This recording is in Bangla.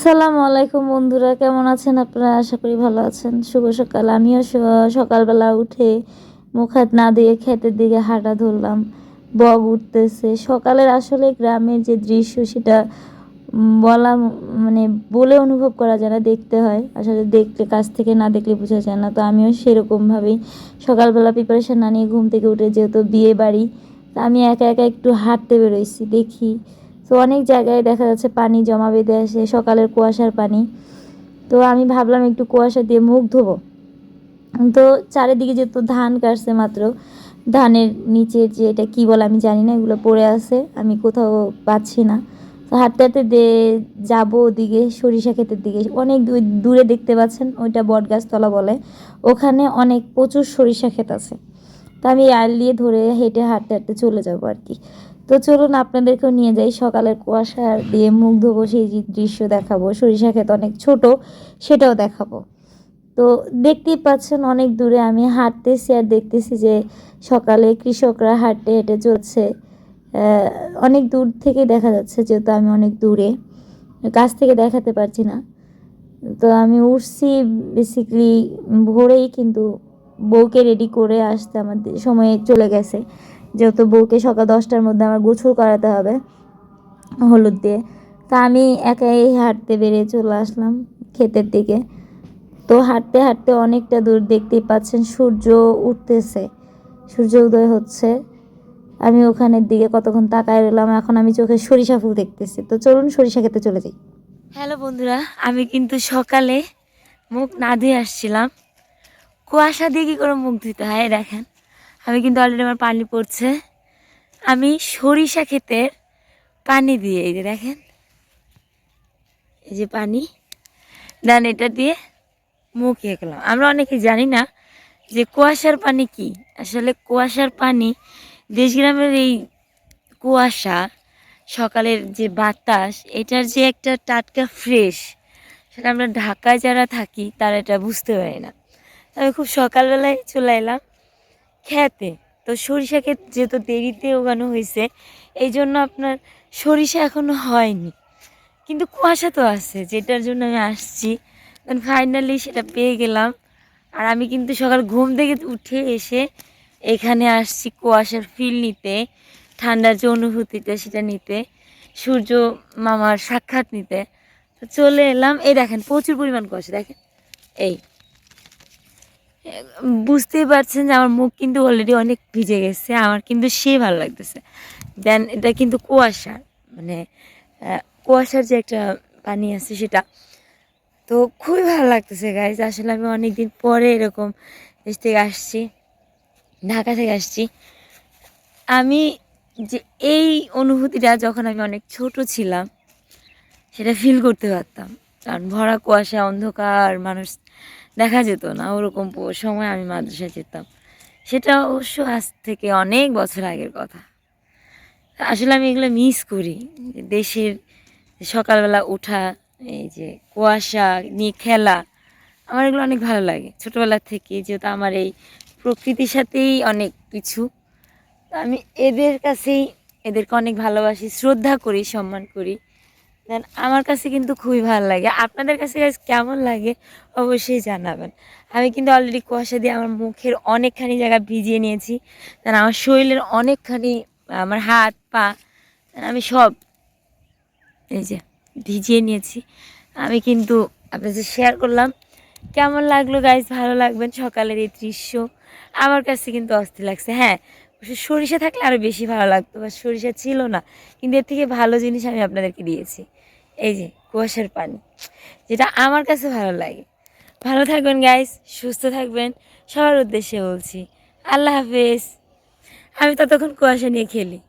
আসসালামু আলাইকুম বন্ধুরা, কেমন আছেন আপনারা? আশা করি ভালো আছেন। শুভ সকাল। আমিও সকালবেলা উঠে মুখ হাত না দিয়ে ক্ষেতের দিকে হাঁটা ধরলাম। বক উঠতেছে। সকালের আসলে গ্রামের যে দৃশ্য সেটা বলা মানে বলে অনুভব করা যায় না, দেখতে হয়। আসলে দেখলে কাছ থেকে না দেখলে বোঝা যায় না। তো আমিও সেরকমভাবেই সকালবেলা প্রিপারেশন না নিয়ে ঘুম থেকে উঠে, যেহেতু বিয়ে বাড়ি, তা আমি একা একা একটু হাঁটতে বেরোইছি। দেখি তো অনেক জায়গায় দেখা যাচ্ছে পানি জমা বেঁধে আসে, সকালের কুয়াশার পানি। তো আমি ভাবলাম একটু কুয়াশা দিয়ে মুখ ধোবো। তো চারিদিকে যেহেতু ধান কাটছে মাত্র, ধানের নিচে যে এটা কী বলে আমি জানি না, এগুলো পড়ে আছে, আমি কোথাও পাচ্ছি না। তো হাঁটতে হাঁটতে যাবো ওদিকে সরিষা ক্ষেতের দিকে। অনেক দূরে দেখতে পাচ্ছেন, ওইটা বটগাছতলা বলে, ওখানে অনেক প্রচুর সরিষা ক্ষেত আছে। তো আমি আল দিয়ে ধরে হেঁটে হাঁটতে হাঁটতে চলে যাবো আর কি। তো চলুন আপনাদেরকেও নিয়ে যাই, সকালের কুয়াশা দিয়ে মুখ ধোবো, সেই দৃশ্য দেখাবো। সরিষা ক্ষেত অনেক ছোট, সেটাও দেখাবো। তো দেখতেই পাচ্ছেন অনেক দূরে আমি হাঁটতেছি আর দেখতেছি যে সকালে কৃষকরা হাঁটতে হেঁটে চলছে। অনেক দূর থেকে দেখা যাচ্ছে, যেহেতু আমি অনেক দূরে, কাছ থেকে দেখাতে পারছি না। তো আমি উঠছি বেসিক্যালি ভোরেই, কিন্তু বউকে রেডি করে আসতে আমার সময় চলে গেছে, যেহেতু বউকে সকাল 10টার মধ্যে আমার গোসল করাতে হবে হলুদ দিয়ে। তা আমি একাই হাঁটতে বেরিয়ে চলে আসলাম ক্ষেতের দিকে। তো হাঁটতে হাঁটতে অনেকটা দূর, দেখতেই পাচ্ছেন সূর্য উঠতেছে, সূর্য উদয় হচ্ছে। আমি ওখানের দিকে কতক্ষণ তাকায় রইলাম, এখন আমি চোখে সরিষা ফুল দেখতেছি। তো চলুন সরিষা খেতে চলে যাই। হ্যালো বন্ধুরা, আমি কিন্তু সকালে মুখ না ধুয়ে আসছিলাম। কুয়াশা দিয়ে কী করে মুখ ধুতে হয় দেখেন, আমি কিন্তু অলরেডি আমার পানি পড়ছে। আমি সরিষা ক্ষেতের পানি দিয়ে, এই যে দেখেন, এই যে পানি দেন, এটা দিয়ে মুখ ইয়ে করলাম। আমরা অনেকে জানি না যে কুয়াশার পানি কি। আসলে কুয়াশার পানি, দেশগ্রামের এই কুয়াশা, সকালের যে বাতাস, এটার যে একটা টাটকা ফ্রেশ, সেটা আমরা ঢাকায় যারা থাকি তারা এটা বুঝতে পারি না। আমি খুব সকালবেলায় চলে এলাম খেতে। তো সরিষা ক্ষেত যেহেতু দেরিতে উগানো হয়েছে, এই জন্য আপনার সরিষা এখনো হয়নি, কিন্তু কুয়াশা তো আছে, যেটার জন্য আমি আসছি। দেন ফাইনালি সেটা পেয়ে গেলাম। আর আমি কিন্তু সকাল ঘুম থেকে উঠে এসে এখানে আসছি কুয়াশার ফিল নিতে, ঠান্ডার যে অনুভূতিটা সেটা নিতে, সূর্য মামার সাক্ষাৎ নিতে। তো চলে এলাম, এই দেখেন প্রচুর পরিমাণ কুয়াশা, দেখেন এই, বুঝতেই পারছেন যে আমার মুখ কিন্তু অলরেডি অনেক ভিজে গেছে, আমার কিন্তু সে ভালো লাগতেছে। দেন এটা কিন্তু কুয়াশা, মানে কুয়াশার যে একটা পানি আছে সেটা। তো খুবই ভালো লাগতেছে গাইজ। আসলে আমি অনেক দিন পরে এরকম দেশ থেকে আসছি, ঢাকা থেকে আসছি। আমি যে এই অনুভূতিটা যখন আমি অনেক ছোট ছিলাম সেটা ফিল করতে পারতাম, কারণ ভরা কুয়াশা, অন্ধকার, মানুষ দেখা যেত না, ওরকম সময় আমি মাদ্রাসায় যেতাম। সেটা অবশ্য আজ থেকে অনেক বছর আগের কথা। আসলে আমি এগুলো মিস করি, দেশের সকালবেলা ওঠা, এই যে কুয়াশা নিয়ে খেলা, আমার এগুলো অনেক ভালো লাগে ছোটোবেলা থেকে, যেহেতু আমার এই প্রকৃতির সাথেই অনেক কিছু। আমি এদের কাছেই, এদেরকে অনেক ভালোবাসি, শ্রদ্ধা করি, সম্মান করি। দেন আমার কাছে কিন্তু খুবই ভালো লাগে। আপনাদের কাছে কেমন লাগে অবশ্যই জানাবেন। আমি কিন্তু অলরেডি কুয়াশা দিয়ে আমার মুখের অনেকখানি জায়গা ভিজিয়ে নিয়েছি, দেন আমার শরীরের অনেকখানি, আমার হাত পা, আমি সব এই যে ভিজিয়ে নিয়েছি। আমি কিন্তু আপনাদের শেয়ার করলাম। কেমন লাগলো গাইজ? ভালো লাগবেন। সকালের এই দৃশ্য আমার কাছে কিন্তু অস্থির লাগছে। হ্যাঁ, সরিষা থাকলে আরও বেশি ভালো লাগতো, বা সরিষা ছিল না, কিন্তু এর থেকে ভালো জিনিস আমি আপনাদেরকে দিয়েছি। এই যে কুয়াশার পানি, যেটা আমার কাছে ভালো লাগে। ভালো থাকবেন গাইজ, সুস্থ থাকবেন, সবার উদ্দেশ্যে বলছি। আল্লাহ হাফেজ। আমি ততক্ষণ কুয়াশা নিয়ে খেলি।